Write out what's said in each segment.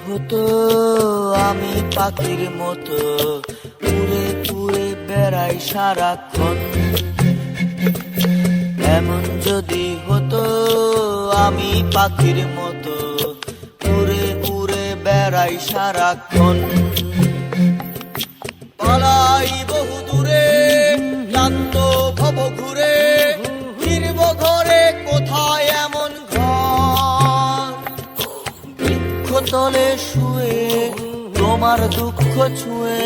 হতো আমি পাখির মতো উড়ে উড়ে বেড়াই সারাক্ষণ, এমন যদি হতো আমি পাখির মতো উড়ে উড়ে বেড়াই সারাক্ষণ। পালাই বহু দূরে ক্লান্ত ভব ঘুরে, ফিরব ঘরে কোথায় এমন ঘর। বৃক্ষতলে শুয়ে তোমার দুঃখ ছুঁয়ে,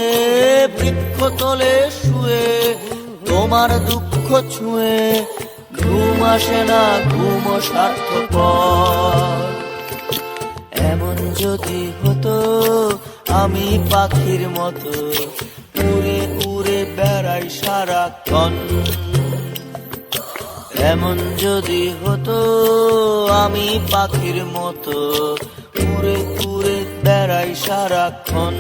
বৃক্ষতলে শুয়ে তোমার দুঃখ ছুঁয়ে, ঘুম আসে না ঘুম স্বার্থপর। এমন যদি হতো আমি পাখির মতো উড়ে উড়ে বেড়াই সারাক্ষণ, এমন যদি হতো আমি পাখির মতো উড়ে উড়ে বেড়াই সারাক্ষণ।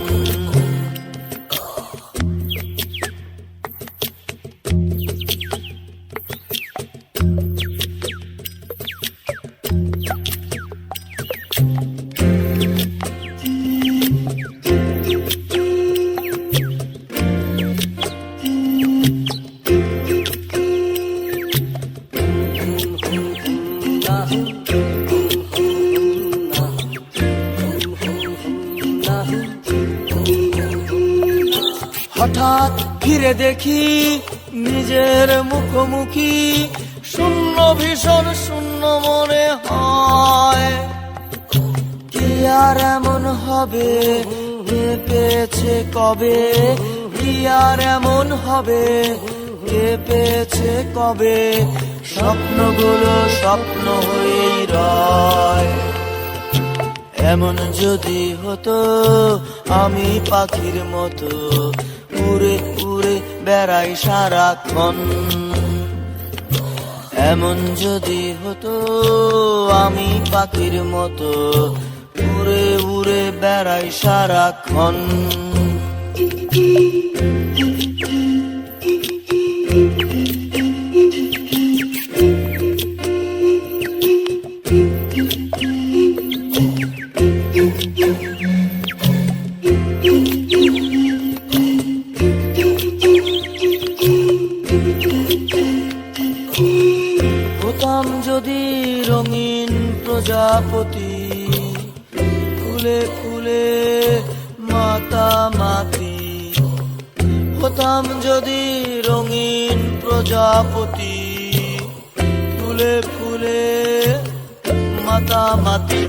হঠাৎ ফিরে দেখি নিজের মুখোমুখি, শূন্য ভীষণ শূন্য মনে হয়। কি আর এমন হবে কে পেয়েছে কবে, কি আর এমন হবে কে পেয়েছে কবে, স্বপ্নগুলো স্বপ্ন হয়েই রয়। এমন যদি হতো আমি পাখির মতো উড়ে উড়ে বেড়াই সারাক্ষণ, এমন যদি হতো আমি পাখির মতো উড়ে উড়ে বেড়াই সারাক্ষণ। হতাম যদি রঙিন প্রজাপতি, ফুলে ফুলে মাতামাতি। হতাম যদি রঙিন প্রজাপতি, ফুলে ফুলে মাতামাতি।